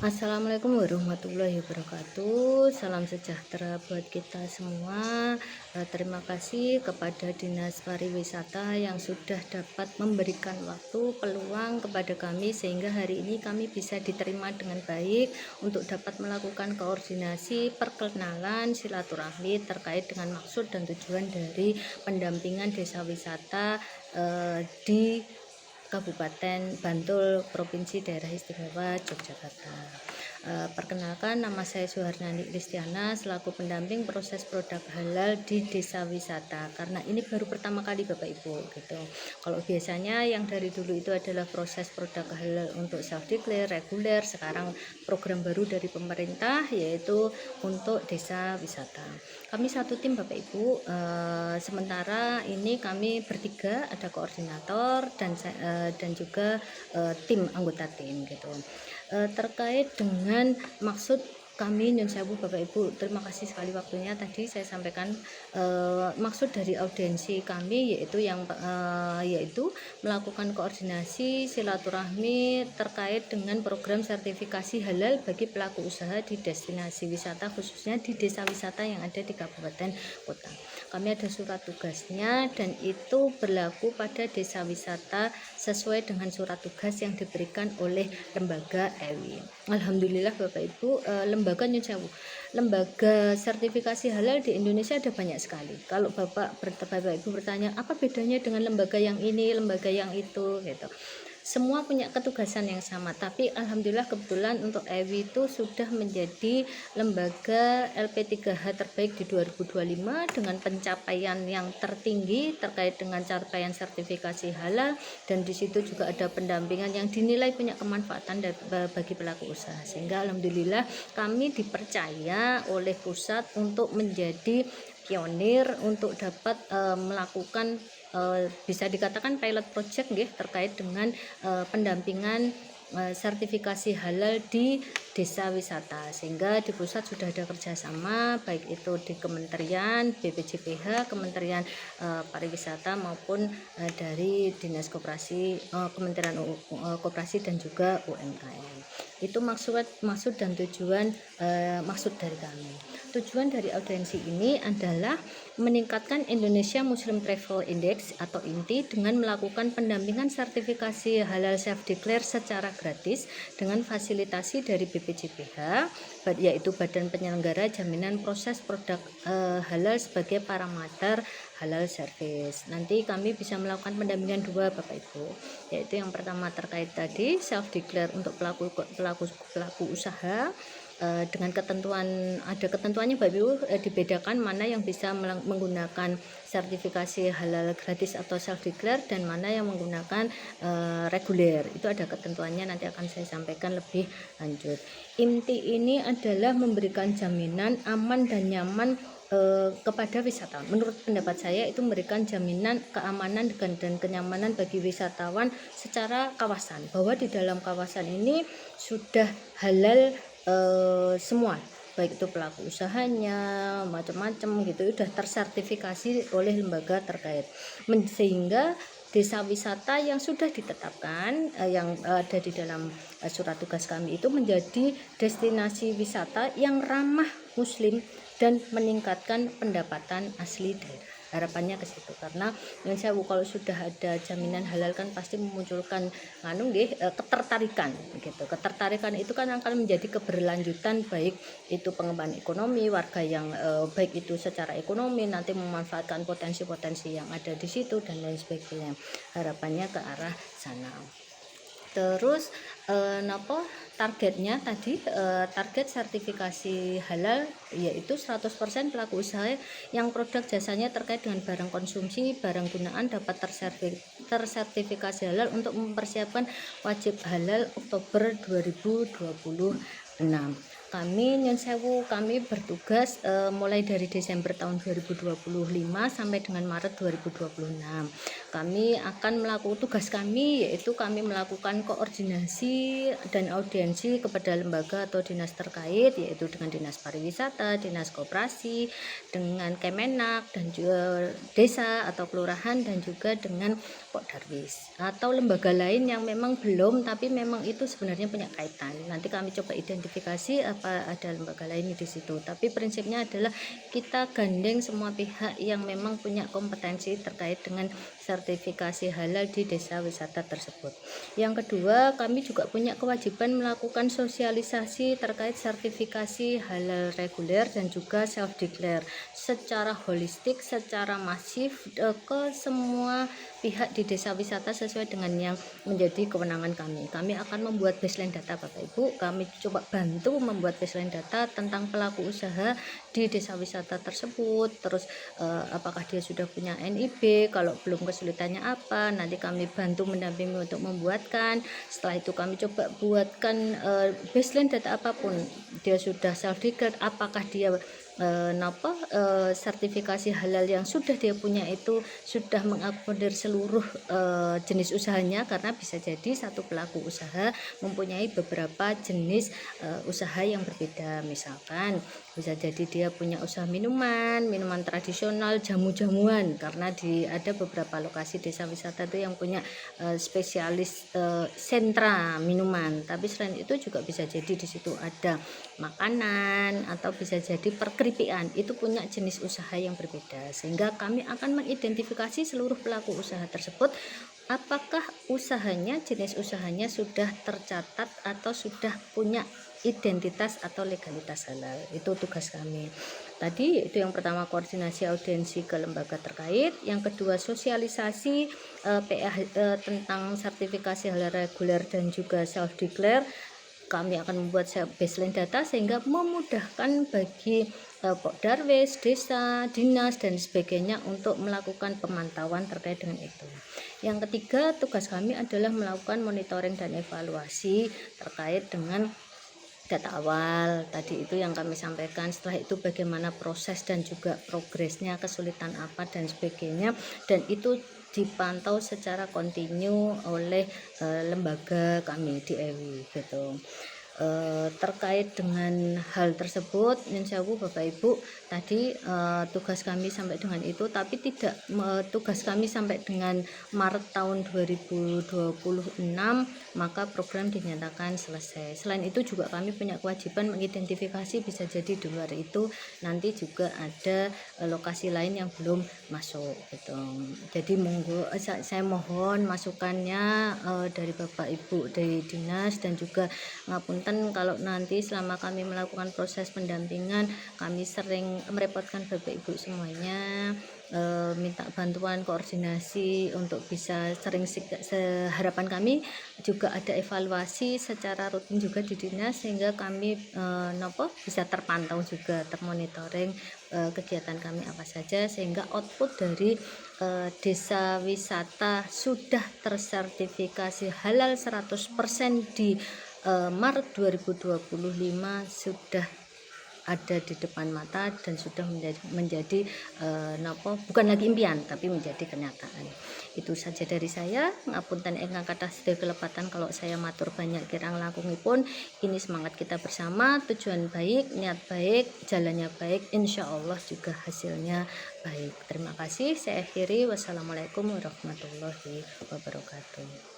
Assalamualaikum warahmatullahi wabarakatuh. Salam sejahtera buat kita semua. Terima kasih kepada Dinas Pariwisata yang sudah dapat memberikan waktu peluang kepada kami sehingga hari ini kami bisa diterima dengan baik untuk dapat melakukan koordinasi, perkenalan, silaturahmi terkait dengan maksud dan tujuan dari pendampingan desa wisata di Kabupaten Bantul, Provinsi Daerah Istimewa Yogyakarta. Perkenalkan, nama saya Suharnani Kristiana selaku pendamping proses produk halal di desa wisata. Karena ini baru pertama kali Bapak Ibu gitu. Kalau biasanya yang dari dulu itu adalah proses produk halal untuk self declare reguler, sekarang program baru dari pemerintah yaitu untuk desa wisata. Kami satu tim Bapak Ibu, sementara ini kami bertiga, ada koordinator dan juga tim anggota tim gitu. Terkait dengan maksud kami Nyun Sewu Bapak Ibu, terima kasih sekali waktunya. Tadi saya sampaikan maksud dari audiensi kami yaitu melakukan koordinasi silaturahmi terkait dengan program sertifikasi halal bagi pelaku usaha di destinasi wisata, khususnya di desa wisata yang ada di kabupaten kota. Kami ada surat tugasnya dan itu berlaku pada desa wisata sesuai dengan surat tugas yang diberikan oleh lembaga EWI. Alhamdulillah Bapak Ibu, lembaga Nyun Sewu, lembaga sertifikasi halal di Indonesia ada banyak sekali. Kalau Bapak Ibu bertanya apa bedanya dengan lembaga yang ini, lembaga yang itu gitu. Semua punya ketugasan yang sama, tapi alhamdulillah kebetulan untuk EWI itu sudah menjadi lembaga LP3H terbaik di 2025 dengan pencapaian yang tertinggi terkait dengan capaian sertifikasi halal, dan di situ juga ada pendampingan yang dinilai punya kemanfaatan bagi pelaku usaha, sehingga alhamdulillah kami dipercaya oleh pusat untuk menjadi pionir untuk dapat melakukan bisa dikatakan pilot project terkait dengan pendampingan sertifikasi halal di desa wisata, sehingga di pusat sudah ada kerjasama baik itu di Kementerian BPJPH, Kementerian Pariwisata maupun dari Dinas Koperasi, Kementerian Koperasi dan juga UMKM. Itu maksud dan tujuan maksud dari kami. Tujuan dari audiensi ini adalah meningkatkan Indonesia Muslim Travel Index atau INTI dengan melakukan pendampingan sertifikasi halal self declare secara gratis dengan fasilitasi dari BPJPH, yaitu Badan Penyelenggara Jaminan Proses Produk Halal sebagai parameter halal service. Nanti kami bisa melakukan pendampingan dua Bapak Ibu, yaitu yang pertama terkait tadi self declare untuk pelaku usaha dengan ada ketentuannya Bapak Ibu, dibedakan mana yang bisa menggunakan sertifikasi halal gratis atau self declare dan mana yang menggunakan reguler. Itu ada ketentuannya, nanti akan saya sampaikan lebih lanjut. Inti ini adalah memberikan jaminan aman dan nyaman kepada wisatawan. Menurut pendapat saya itu memberikan jaminan keamanan dan kenyamanan bagi wisatawan secara kawasan, bahwa di dalam kawasan ini sudah halal semua, baik itu pelaku usahanya macam-macam gitu, sudah tersertifikasi oleh lembaga terkait, sehingga desa wisata yang sudah ditetapkan yang ada di dalam surat tugas kami itu menjadi destinasi wisata yang ramah muslim dan meningkatkan pendapatan asli daerah. Harapannya ke situ, karena yang saya kalau sudah ada jaminan halal kan pasti memunculkan ketertarikan gitu. Ketertarikan itu kan akan menjadi keberlanjutan, baik itu pengembangan ekonomi warga yang baik itu secara ekonomi nanti memanfaatkan potensi-potensi yang ada di situ dan lain sebagainya. Harapannya ke arah sana. Terus targetnya tadi, target sertifikasi halal yaitu 100% pelaku usaha yang produk jasanya terkait dengan barang konsumsi, barang gunaan dapat tersertifikasi halal untuk mempersiapkan wajib halal Oktober 2026. Kami Nyun Sewu, kami bertugas mulai dari Desember tahun 2025 sampai dengan Maret 2026. kami akan melakukan tugas kami, yaitu kami melakukan koordinasi dan audiensi kepada lembaga atau dinas terkait, yaitu dengan Dinas Pariwisata, Dinas Koperasi, dengan Kemenak, dan juga desa atau kelurahan, dan juga dengan Pokdarwis atau lembaga lain yang memang belum, tapi memang itu sebenarnya punya kaitan. Nanti kami coba identifikasi apa ada lembaga lain di situ. Tapi prinsipnya adalah kita gandeng semua pihak yang memang punya kompetensi terkait dengan sertifikasi halal di desa wisata tersebut. Yang kedua, kami juga punya kewajiban melakukan sosialisasi terkait sertifikasi halal reguler dan juga self declare secara holistik, secara masif ke semua pihak di desa wisata sesuai dengan yang menjadi kewenangan kami. Kami akan membuat baseline data Bapak Ibu. Kami coba bantu membuat baseline data tentang pelaku usaha di desa wisata tersebut. Terus apakah dia sudah punya NIB, kalau belum kesulitannya apa, nanti kami bantu mendampingi untuk membuatkan. Setelah itu kami coba buatkan baseline data apapun. Dia sudah self declared, apakah dia sertifikasi halal yang sudah dia punya itu sudah mengakomodir seluruh jenis usahanya, karena bisa jadi satu pelaku usaha mempunyai beberapa jenis usaha yang berbeda. Misalkan bisa jadi dia punya usaha minuman tradisional, jamu-jamuan, karena ada beberapa lokasi desa wisata itu yang punya spesialis sentra minuman. Tapi selain itu juga bisa jadi di situ ada makanan atau bisa jadi perkeripian, itu punya jenis usaha yang berbeda, sehingga kami akan mengidentifikasi seluruh pelaku usaha tersebut apakah jenis usahanya sudah tercatat atau sudah punya identitas atau legalitas halal. Itu tugas kami tadi, itu yang pertama koordinasi audiensi ke lembaga terkait, yang kedua sosialisasi tentang sertifikasi halal reguler dan juga self declare. Kami akan membuat baseline data sehingga memudahkan bagi Pokdarwis, desa, dinas, dan sebagainya untuk melakukan pemantauan terkait dengan itu. Yang ketiga, tugas kami adalah melakukan monitoring dan evaluasi terkait dengan data awal tadi itu yang kami sampaikan. Setelah itu bagaimana proses dan juga progresnya, kesulitan apa dan sebagainya, dan itu dipantau secara kontinu oleh lembaga kami di EWI gitu. Terkait dengan hal tersebut, insya Allah Bapak Ibu tadi tugas kami sampai dengan itu, tapi tidak tugas kami sampai dengan Maret tahun 2026 maka program dinyatakan selesai. Selain itu juga kami punya kewajiban mengidentifikasi, bisa jadi di luar itu nanti juga ada lokasi lain yang belum masuk gitu. Jadi monggo saya mohon masukannya dari Bapak Ibu dari dinas, dan juga ngapunten kalau nanti selama kami melakukan proses pendampingan kami sering merepotkan Bapak Ibu semuanya, minta bantuan koordinasi untuk bisa sering harapan kami juga ada evaluasi secara rutin juga di dinas, sehingga kami bisa terpantau juga, termonitoring kegiatan kami apa saja, sehingga output dari desa wisata sudah tersertifikasi halal 100% di Maret 2025 sudah ada di depan mata dan sudah menjadi bukan lagi impian tapi menjadi kenyataan. Itu saja dari saya. Ngapunten ingkang kathah sedaya kelepatan kalau saya matur banyak kirang langkungipun. Ini semangat kita bersama, tujuan baik, niat baik, jalannya baik, insya Allah juga hasilnya baik. Terima kasih. Saya akhiri. Wassalamualaikum warahmatullahi wabarakatuh.